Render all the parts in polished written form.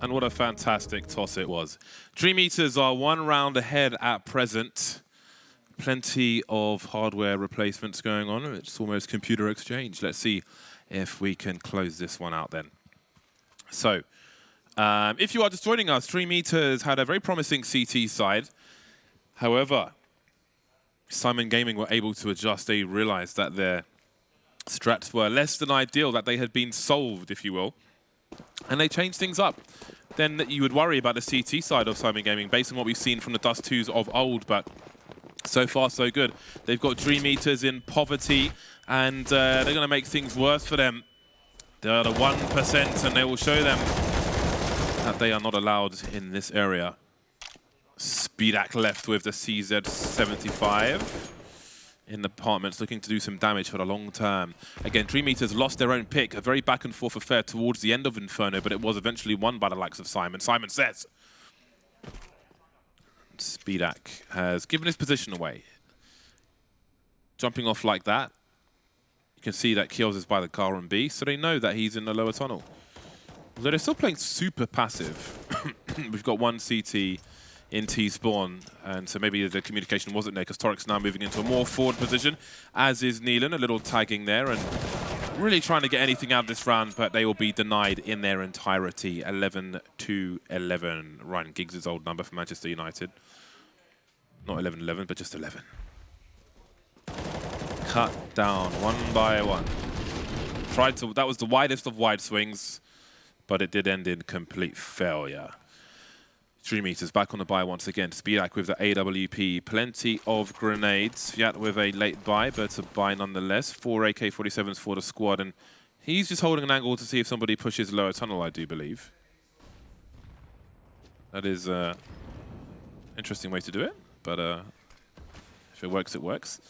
And what a fantastic toss it was. DreamEaters are 1 round ahead at present. Plenty of hardware replacements going on. It's almost computer exchange. Let's see if we can close this one out then. So, if you are just joining us, DreamEaters had a very promising CT side. However, Syman Gaming were able to adjust. They realized that their strats were less than ideal, that they had been solved, if you will. And they changed things up. Then you would worry about the CT side of Syman Gaming based on what we've seen from the Dust2s of old, but so far so good. They've got DreamEaters in poverty, and they're going to make things worse for them. They're the 1%, and they will show them that they are not allowed in this area. Speedak left with the CZ75 in the apartments, looking to do some damage for the long term. Again, DreamEaters lost their own pick, a very back and forth affair towards the end of Inferno, but it was eventually won by the likes of Syman. Syman says. Speedak has given his position away. Jumping off like that, you can see that Kills is by the car on B, so they know that he's in the lower tunnel. Although they're still playing super passive. We've got one CT in T-spawn, and so maybe the communication wasn't there because Toric's now moving into a more forward position, as is Neelan, a little tagging there, and really trying to get anything out of this round, but they will be denied in their entirety. 11-11. Ryan Giggs' old number for Manchester United. Not 11-11, but just 11. Cut down one by one. That was the widest of wide swings, but it did end in complete failure. DreamEaters back on the buy once again. Speedak with the AWP. Plenty of grenades. Fiat with a late buy, but a buy nonetheless. 4 AK-47s for the squad, and he's just holding an angle to see if somebody pushes lower tunnel, I do believe. That is an interesting way to do it, but if it works, it works.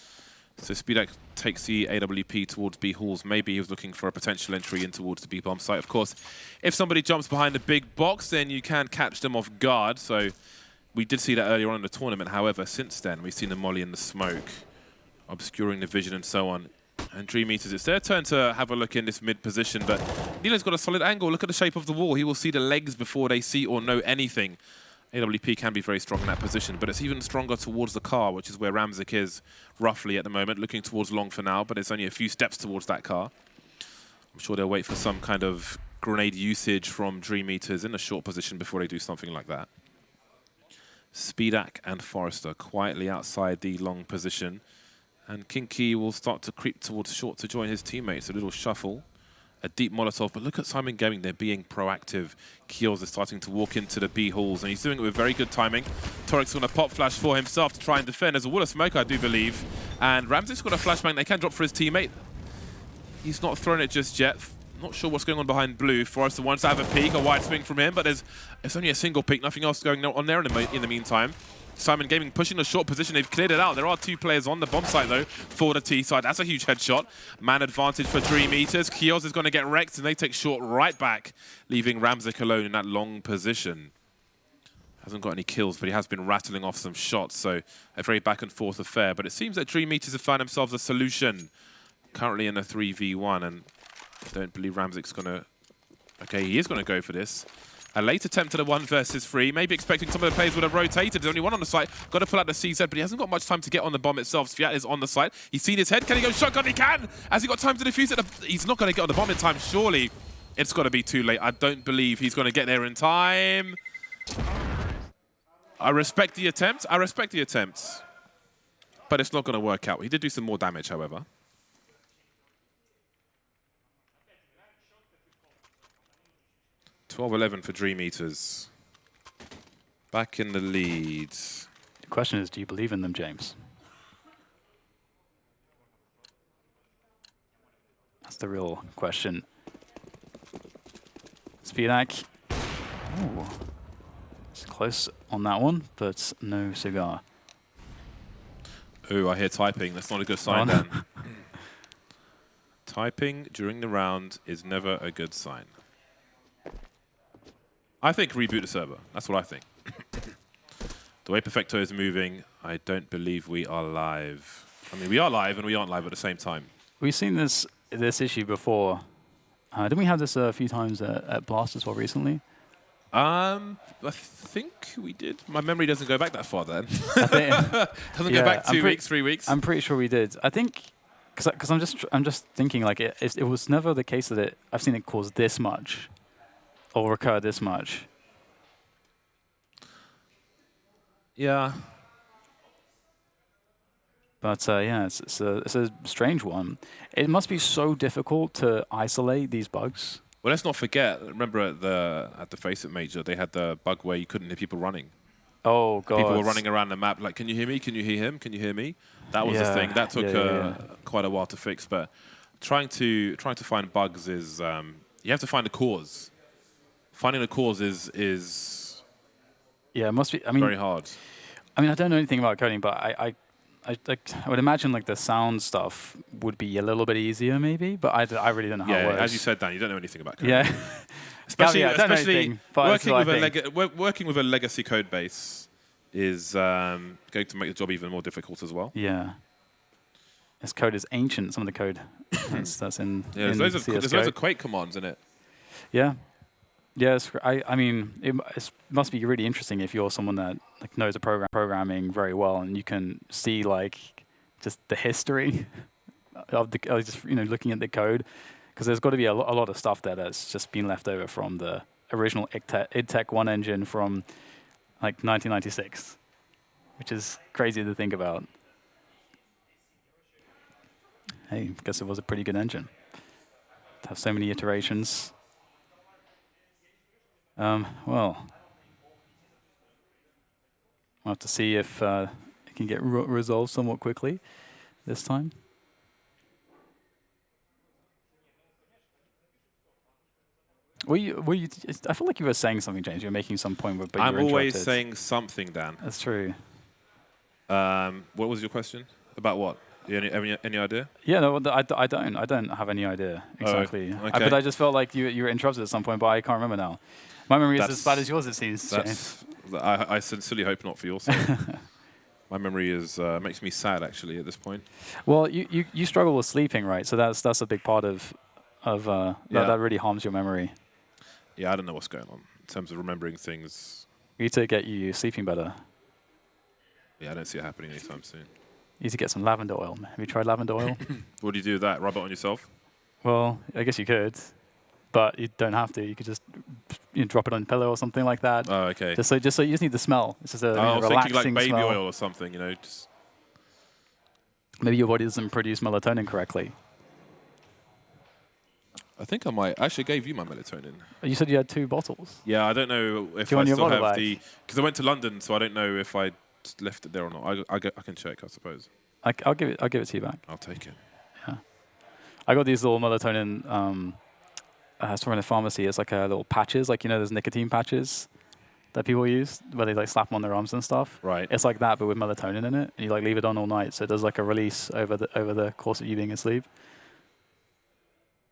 So Speedak takes the AWP towards B halls. Maybe he was looking for a potential entry in towards the B bomb site. Of course, if somebody jumps behind the big box, then you can catch them off guard. So we did see that earlier on in the tournament. However, since then, we've seen the molly in the smoke, obscuring the vision and so on. And DreamEaters, it's their turn to have a look in this mid position, but Neelan's got a solid angle. Look at the shape of the wall. He will see the legs before they see or know anything. AWP can be very strong in that position, but it's even stronger towards the car, which is where Ramzik is roughly at the moment, looking towards long for now, but it's only a few steps towards that car. I'm sure they'll wait for some kind of grenade usage from DreamEaters in a short position before they do something like that. Speedak and Forrester quietly outside the long position, and Kinky will start to creep towards short to join his teammates. A little shuffle. A deep Molotov, but look at Syman Gaming, they're being proactive. Kiels is starting to walk into the B halls, and he's doing it with very good timing. Toric's going to pop flash for himself to try and defend. There's a wall of smoke, I do believe. And Ramzik's got a flashbang they can drop for his teammate. He's not thrown it just yet. Not sure what's going on behind blue. Forrester wants to have a peek, a wide swing from him, but it's only a single peek, nothing else going on there in the meantime. Syman Gaming pushing the short position. They've cleared it out. There are 2 players on the bomb site, though, for the T side. That's a huge headshot. Man advantage for DreamEaters. Kios is going to get wrecked, and they take short right back, leaving Ramzik alone in that long position. Hasn't got any kills, but he has been rattling off some shots, so a very back-and-forth affair. But it seems that DreamEaters have found themselves a solution. Currently in a 3v1, and I don't believe Ramzik's going to... Okay, he is going to go for this. A late attempt at a 1 versus 3. Maybe expecting some of the players would have rotated. There's only one on the site. Got to pull out the CZ, but he hasn't got much time to get on the bomb itself. Fiat is on the site. He's seen his head. Can he go shotgun? He can! Has he got time to defuse it? He's not going to get on the bomb in time, surely. It's got to be too late. I don't believe he's going to get there in time. I respect the attempt. I respect the attempt. But it's not going to work out. He did do some more damage, however. (12-11) for DreamEaters. Back in the lead. The question is, do you believe in them, James? That's the real question. Speedak. Ooh. It's close on that one, but no cigar. Ooh, I hear typing. That's not a good sign then. Typing during the round is never a good sign. I think reboot the server. That's what I think. The way Perfecto is moving, I don't believe we are live. I mean, we are live and we aren't live at the same time. We've seen this issue before. Didn't we have this a few times at Blast as well recently? I think we did. My memory doesn't go back that far then. I think, Doesn't go back 2 weeks, 3 weeks. I'm pretty sure we did. I think because I'm just thinking like it was never the case that I've seen it cause this much or recur this much. Yeah. But yeah, it's a strange one. It must be so difficult to isolate these bugs. Well, let's not forget. Remember at the CIS Major, they had the bug where you couldn't hear people running. Oh god! People were running around the map like, "Can you hear me? Can you hear him? Can you hear me?" That was the thing. That took quite a while to fix. But trying to find bugs is you have to find a cause. Finding a cause is yeah, it must be. I mean, very hard. I mean, I don't know anything about coding, but I would imagine like the sound stuff would be a little bit easier, maybe. But I really don't know how it works. As you said, Dan, you don't know anything about coding. Yeah. Especially anything, working with a legacy code base is going to make the job even more difficult as well. Yeah. This code is ancient. Some of the code that's in. Yeah, there's loads of Quake commands in it. Yeah. Yeah, I mean, it must be really interesting if you're someone that like knows the programming very well, and you can see like just the history of just looking at the code, because there's got to be a lot of stuff there that's just been left over from the original IdTech 1 engine from like 1996, which is crazy to think about. Hey, I guess it was a pretty good engine to have so many iterations. Well, we'll have to see if it can get resolved somewhat quickly this time. I feel like you were saying something, James. You were making some point, but I'm always saying something, Dan. That's true. What was your question? About what? Any idea? Yeah, no, I don't have any idea exactly. Oh, okay. But I just felt like you were interrupted at some point, but I can't remember now. My memory is as bad as yours, it seems. James. I sincerely hope not for your sake. My memory makes me sad actually at this point. Well, you struggle with sleeping, right? So that's a big part of that really harms your memory. Yeah, I don't know what's going on in terms of remembering things. We need to get you sleeping better. Yeah, I don't see it happening anytime soon. You need to get some lavender oil. Have you tried lavender oil? What do you do with that? Rub it on yourself? Well, I guess you could, but you don't have to. You could just drop it on a pillow or something like that. Oh, okay. Just so you just need the smell. It's just a I was relaxing thinking like baby smell. oil or something, just Maybe your body doesn't produce melatonin correctly. I think I might. I actually gave you my melatonin. You said you had 2 bottles. Yeah, I don't know if I still have the... Because I went to London, so I don't know if I left it there or not. I can check, I suppose. I'll give it to you back. I'll take it. Yeah. I got these little melatonin store in the pharmacy. It's like little patches, like those nicotine patches that people use, where they like slap them on their arms and stuff. Right. It's like that, but with melatonin in it, and you like leave it on all night, so it does like a release over the course of you being asleep.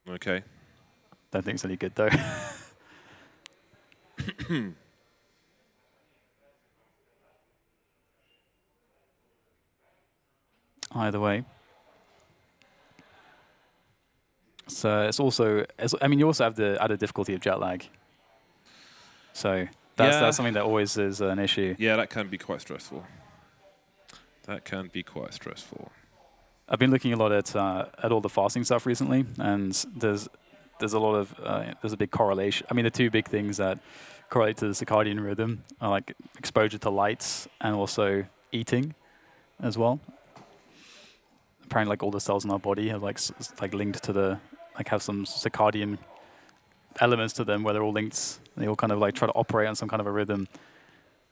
Okay. Don't think it's any good though. Either way. So it's also, you also have the added difficulty of jet lag. So that's something that always is an issue. Yeah, that can be quite stressful. That can be quite stressful. I've been looking a lot at all the fasting stuff recently, and there's a lot of there's a big correlation. I mean, the 2 big things that correlate to the circadian rhythm are like exposure to lights and also eating, as well. Apparently, like all the cells in our body have like linked to have some circadian elements to them, where they're all linked. They all kind of like try to operate on some kind of a rhythm.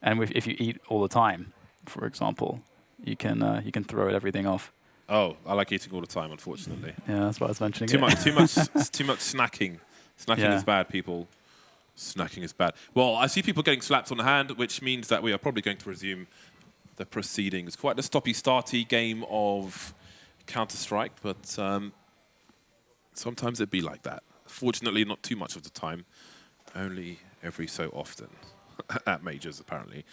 And if you eat all the time, for example, you can throw everything off. Oh, I like eating all the time, unfortunately. Yeah, that's what I was mentioning. Too much snacking. Snacking is bad, people. Snacking is bad. Well, I see people getting slapped on the hand, which means that we are probably going to resume the proceedings. Quite the stoppy-starty game of Counter-Strike, but sometimes it'd be like that. Fortunately, not too much of the time. Only every so often. At majors, apparently.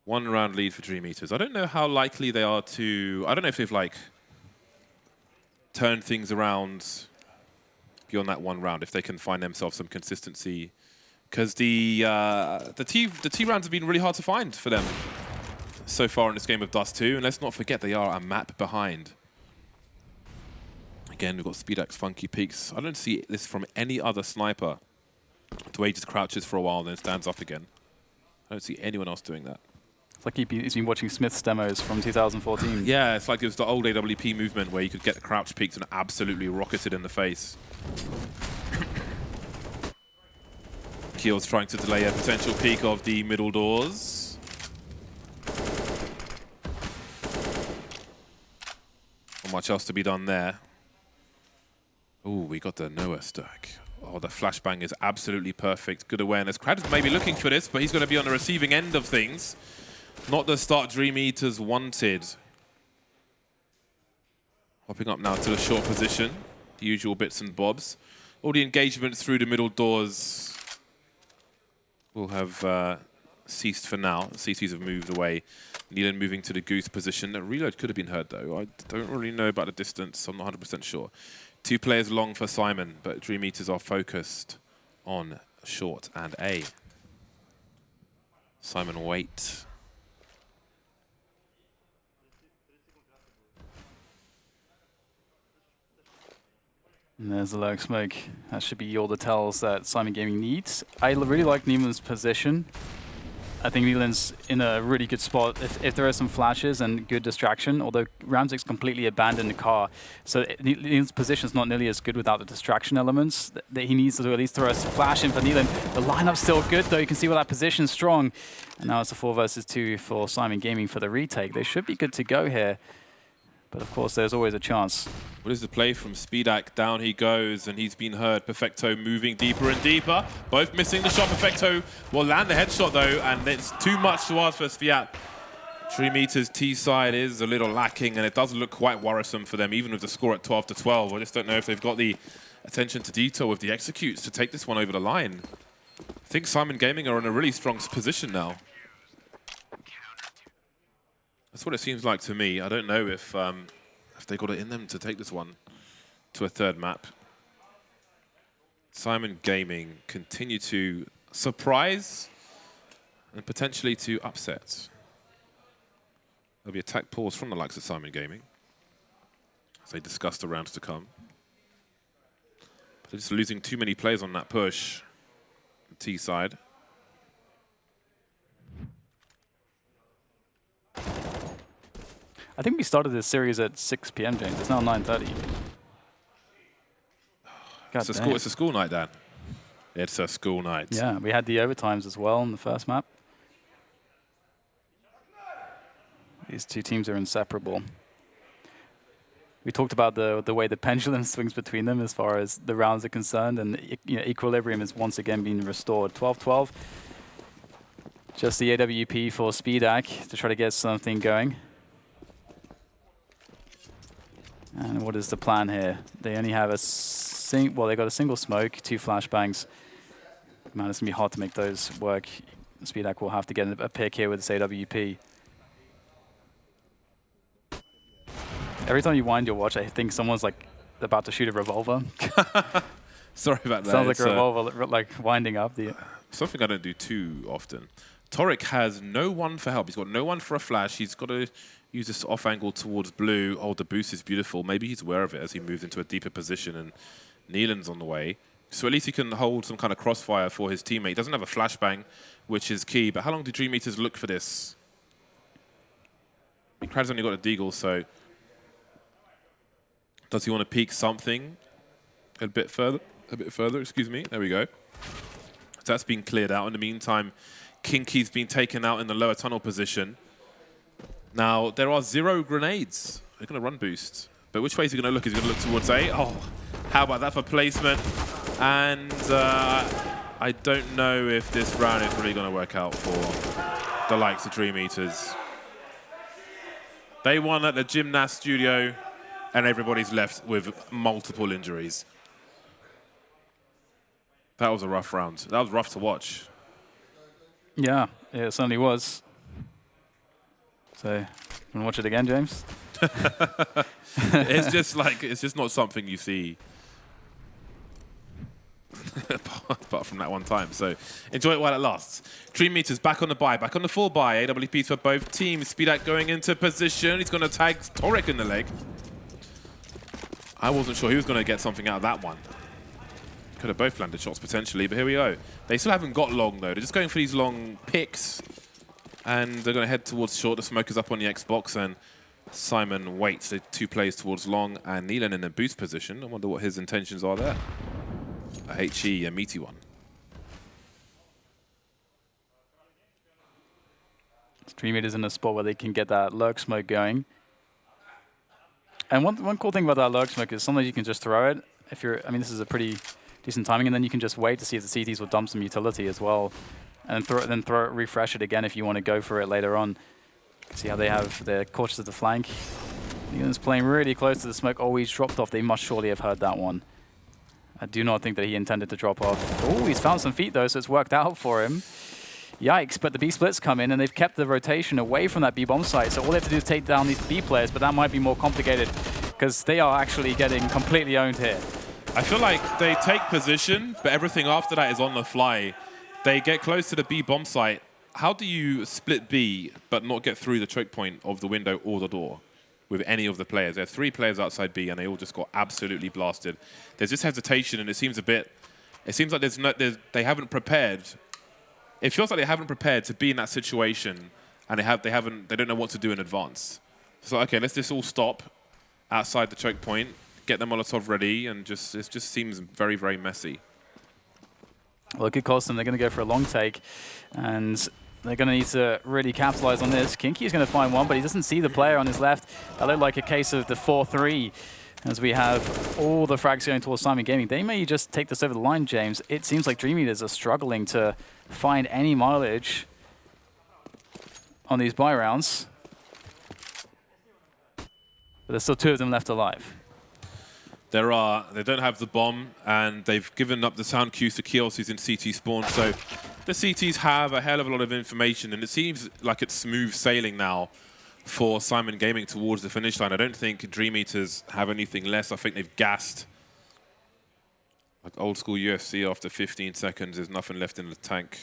1 round lead for DreamEaters. I don't know how likely they are to... I don't know if they've, turned things around beyond that one round if they can find themselves some consistency. Because the T rounds have been really hard to find for them so far in this game of Dust2. And let's not forget they are a map behind. Again, we've got SpeedAx Funky Peaks. I don't see this from any other sniper. The way he just crouches for a while and then stands up again. I don't see anyone else doing that. It's like he's been watching Smith's demos from 2014. Yeah, it's like it was the old AWP movement where you could get the crouch peaks and absolutely rocket it in the face. Keel's trying to delay a potential peek of the middle doors. Not much else to be done there. Oh, we got the Noah stack. Oh, the flashbang is absolutely perfect. Good awareness. Krad's maybe looking for this, but he's going to be on the receiving end of things. Not the start DreamEaters wanted. Hopping up now to the short position. The usual bits and bobs. All the engagements through the middle doors will have ceased for now. The CCs have moved away. Neelan moving to the goose position. The reload could have been heard, though. I don't really know about the distance. I'm not 100% sure. 2 players long for Syman, but DreamEaters are focused on short and A. Syman wait. And there's the low smoke. That should be all the tells that Syman Gaming needs. I really like Neelan's position. I think Neelan's in a really good spot if there are some flashes and good distraction, although Ramzik's completely abandoned the car. So Neelan's position is not nearly as good without the distraction elements. That he needs to at least throw a flash in for Neelan. The lineup's still good, though. You can see where that position's strong. And now it's a 4 versus 2 for Syman Gaming for the retake. They should be good to go here. But of course, there's always a chance. What is the play from SpeedAx? Down he goes, and he's been heard. Perfecto moving deeper and deeper. Both missing the shot. Perfecto will land the headshot, though, and it's too much to ask for Sviat. DreamEaters' T side is a little lacking, and it does look quite worrisome for them, even with the score at 12-12. I just don't know if they've got the attention to detail with the executes to take this one over the line. I think Syman Gaming are in a really strong position now. That's what it seems like to me. I don't know if they got it in them to take this one to a third map. Syman Gaming continue to surprise and potentially to upset. There'll be attack pause from the likes of Syman Gaming as they discuss the rounds to come. But they're just losing too many players on that push. The T side. I think we started this series at 6 PM, James. It's now 9:30. It's a school night, Dan. It's a school night. Yeah, we had the overtimes as well on the first map. These two teams are inseparable. We talked about the way the pendulum swings between them as far as the rounds are concerned, and equilibrium is once again being restored. 12-12. Just the AWP for SpeedAx to try to get something going. And what is the plan here? They only have they got a single smoke, 2 flashbangs. Man, it's gonna be hard to make those work. SpeedAx will have to get a pick here with this AWP. Every time you wind your watch, I think someone's like about to shoot a revolver. Sorry about that. Sounds like a revolver, like winding up. Something I don't do too often. Torek has no one for help. He's got no one for a flash. He's got to use this off angle towards blue. Oh, the boost is beautiful. Maybe he's aware of it as he moves into a deeper position, and Neelan's on the way. So at least he can hold some kind of crossfire for his teammate. He doesn't have a flashbang, which is key. But how long do DreamEaters look for this? I mean, Krad's only got a deagle, so does he want to peek something a bit further? Excuse me. There we go. So that's been cleared out. In the meantime, Kinky's been taken out in the lower tunnel position. Now, there are 0 grenades. They're going to run boost. But which way is he going to look? Is he going to look towards A? Oh, how about that for placement? And I don't know if this round is really going to work out for the likes of DreamEaters. They won at the gymnast studio, and everybody's left with multiple injuries. That was a rough round. That was rough to watch. Yeah, it certainly was. So, you want to watch it again, James? It's just not something you see apart from that one time. So enjoy it while it lasts. DreamEaters back on the buy, back on the full buy. AWPs for both teams. SpeedAct going into position. He's going to tag Torek in the leg. I wasn't sure he was going to get something out of that one. Could have both landed shots potentially, but here we go. They still haven't got long though. They're just going for these long picks. And they're going to head towards short. The smoke is up on the Xbox, and Syman waits. The 2 plays towards long, and Neelan in a boost position. I wonder what his intentions are there. A HE, a meaty one. DreamEaters in a spot where they can get that lurk smoke going. And one cool thing about that lurk smoke is sometimes you can just throw it. If you're, I mean, this is a pretty decent timing, and then you can just wait to see if the CTs will dump some utility as well. And then refresh it again if you want to go for it later on. See how they have their cautious at the flank. Neelan's playing really close to the smoke. Oh, he's dropped off. They must surely have heard that one. I do not think that he intended to drop off. Oh, he's found some feet though, so it's worked out for him. Yikes, but the B splits come in and they've kept the rotation away from that B bomb site. So all they have to do is take down these B players, but that might be more complicated because they are actually getting completely owned here. I feel like they take position, but everything after that is on the fly. They get close to the B bomb site. How do you split B but not get through the choke point of the window or the door with any of the players? There are 3 players outside B and they all just got absolutely blasted. There's just hesitation and it seems like they haven't prepared. It feels like they haven't prepared to be in that situation and they don't know what to do in advance. So okay, let's just all stop outside the choke point, get the Molotov ready, and it just seems very, very messy. Well, it could cost them. They're going to go for a long take, and they're going to need to really capitalize on this. Kinky is going to find one, but he doesn't see the player on his left. That looked like a case of the 4-3, as we have all the frags going towards Syman Gaming. They may just take this over the line, James. It seems like DreamEaters are struggling to find any mileage on these buy rounds. But there's still 2 of them left alive. They don't have the bomb, and they've given up the sound cues to Kios, who's in CT spawn. So the CTs have a hell of a lot of information, and it seems like it's smooth sailing now for Syman Gaming towards the finish line. I don't think DreamEaters have anything less. I think they've gassed. Like old school UFC, after 15 seconds, there's nothing left in the tank.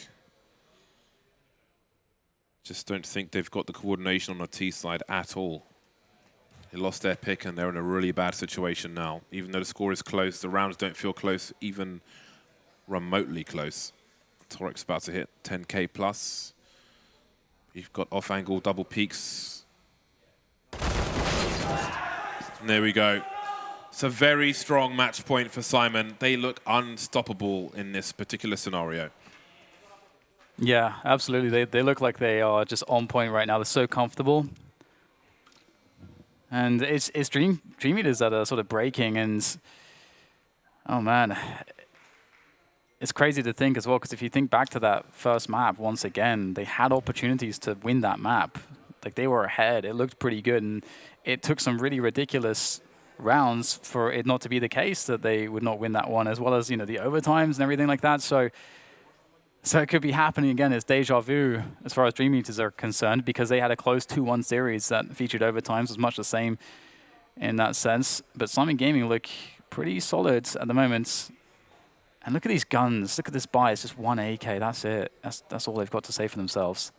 Just don't think they've got the coordination on the T side at all. They lost their pick and they're in a really bad situation now. Even though the score is close, the rounds don't feel close, even remotely close. Torek's about to hit 10K plus. You've got off-angle double peaks. And there we go. It's a very strong match point for Syman. They look unstoppable in this particular scenario. Yeah, absolutely. They look like they are just on point right now. They're so comfortable. And it's DreamEaters that are sort of breaking, and oh man, it's crazy to think as well, because if you think back to that first map, once again, they had opportunities to win that map. Like, they were ahead. It looked pretty good, and it took some really ridiculous rounds for it not to be the case that they would not win that one, as well as, you know, the overtimes and everything like that. So it could be happening again. It's deja vu as far as DreamEaters are concerned, because they had a close 2-1 series that featured overtimes. It was much the same in that sense. But Syman Gaming look pretty solid at the moment. And look at these guns. Look at this buy. It's just 1 AK. That's it. That's all they've got to say for themselves.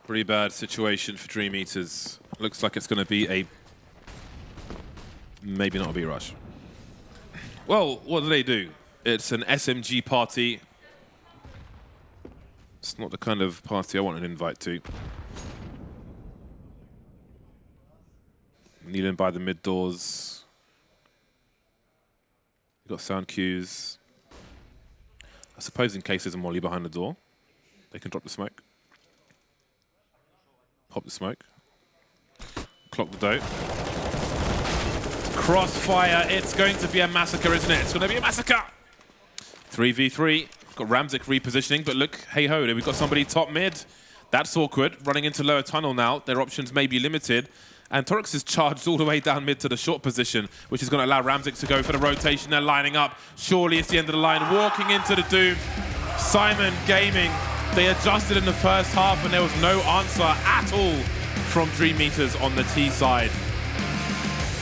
Pretty bad situation for DreamEaters. Looks like it's going to be a maybe not a B rush. Well, what do? It's an SMG party. It's not the kind of party I want an invite to. Kneeling by the mid doors. You've got sound cues. I suppose in case there's a molly behind the door, they can drop the smoke. Pop the smoke. Clock the dough. Crossfire, it's going to be a massacre, isn't it? It's going to be a massacre! 3v3. Got Ramzik repositioning, but look, hey-ho, we've got somebody top mid. That's awkward. Running into lower tunnel now. Their options may be limited. And Torex is charged all the way down mid to the short position, which is going to allow Ramzik to go for the rotation. They're lining up. Surely it's the end of the line. Walking into the Doom. Syman Gaming. They adjusted in the first half, and there was no answer at all from DreamEaters on the T side.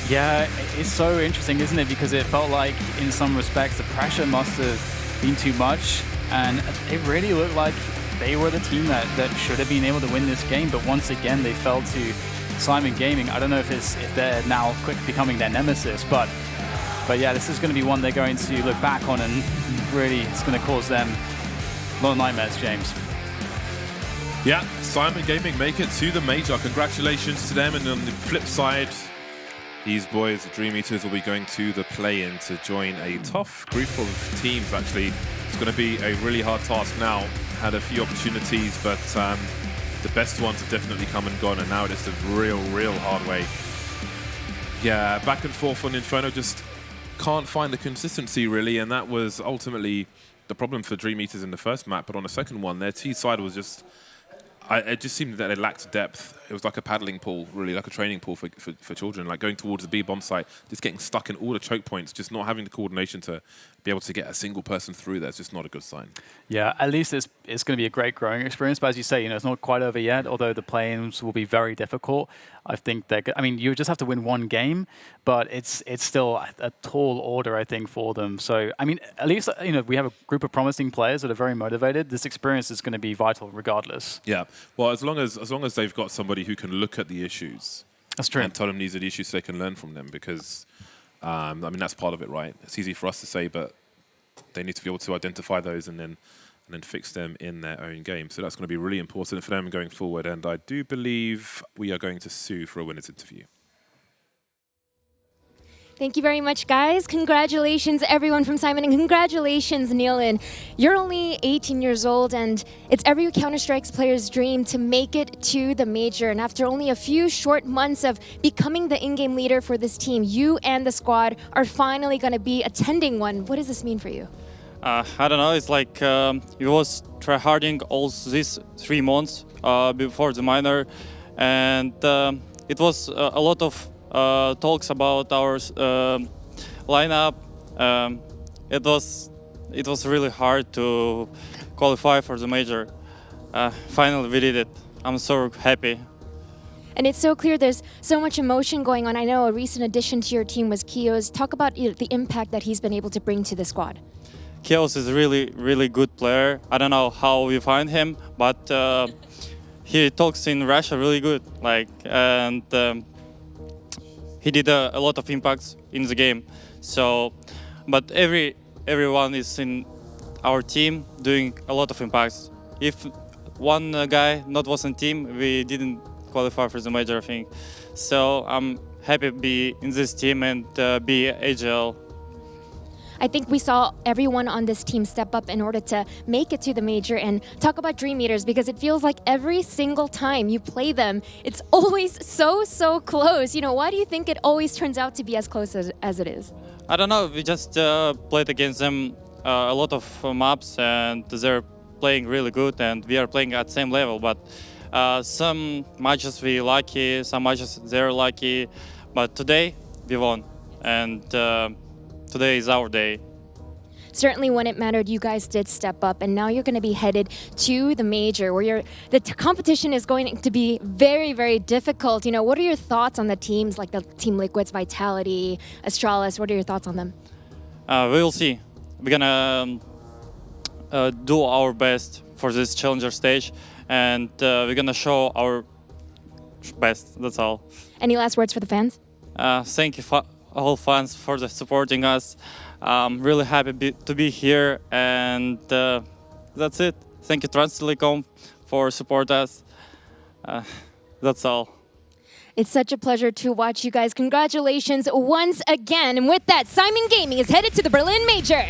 Yeah, it's so interesting, isn't it? Because it felt like, in some respects, the pressure must have been too much, and it really looked like they were the team that should have been able to win this game. But once again, they fell to Syman Gaming. I don't know if they're now quick becoming their nemesis, but yeah, this is going to be one they're going to look back on, and really, it's going to cause them a lot of nightmares, James. Yeah, Syman Gaming make it to the major. Congratulations to them. And on the flip side, these boys, the DreamEaters, will be going to the play-in to join a tough group of teams, actually. It's going to be a really hard task now. Had a few opportunities, but the best ones have definitely come and gone, and now it's a real hard way. Yeah, back and forth on Inferno, just can't find the consistency, really, and that was ultimately the problem for DreamEaters in the first map. But on the second one, their T side was just... it just seemed that they lacked depth. It was like a paddling pool, really, like a training pool for children, like going towards the B bomb site, just getting stuck in all the choke points, just not having the coordination to be able to get a single person through there. It's just not a good sign. Yeah, at least it's going to be a great growing experience. But as you say, it's not quite over yet, although the play-ins will be very difficult. I think you just have to win one game, but it's still a tall order, I think, for them. So, at least, we have a group of promising players that are very motivated. This experience is going to be vital regardless. Yeah. Well, as long as they've got somebody who can look at the issues, that's true, and tell them these are the issues so they can learn from them, because that's part of it, right? It's easy for us to say, but they need to be able to identify those and then fix them in their own game. So that's going to be really important for them going forward. And I do believe we are going to Sue for a winner's interview. Thank you very much, guys. Congratulations, everyone from Syman, and congratulations, Nealon. You're only 18 years old, and it's every Counter-Strike player's dream to make it to the major. And after only a few short months of becoming the in-game leader for this team, you and the squad are finally going to be attending one. What does this mean for you? I don't know. It's like it was tryharding all these 3 months before the minor, and it was a lot of talks about our lineup. It was really hard to qualify for the major. Finally, we did it. I'm so happy. And it's so clear there's so much emotion going on. I know a recent addition to your team was Kios. Talk about the impact that he's been able to bring to the squad. Kios is a really good player. I don't know how we find him, but he talks in Russia really good. And he did a lot of impacts in the game. So, but everyone is in our team doing a lot of impacts. If one guy not was in team, we didn't qualify for the major, I think. So I'm happy to be in this team and be AGL. I think we saw everyone on this team step up in order to make it to the major. And talk about DreamEaters, because it feels like every single time you play them, it's always so close. Why do you think it always turns out to be as close as it is? I don't know. We just played against them a lot of maps, and they're playing really good, and we are playing at the same level. But some matches we lucky, some matches they're lucky. But today we won, and today is our day. Certainly when it mattered, you guys did step up, and now you're going to be headed to the major, where the competition is going to be very difficult. What are your thoughts on the teams, like the Team Liquid's Vitality, Astralis? What are your thoughts on them? We'll see. We're going to do our best for this challenger stage, and we're going to show our best. That's all. Any last words for the fans? Thank you all fans for supporting us. I'm really happy to be here, and that's it. Thank you Trans Telecom for support us. That's all. It's such a pleasure to watch you guys. Congratulations once again. And with that, Syman Gaming is headed to the Berlin Major.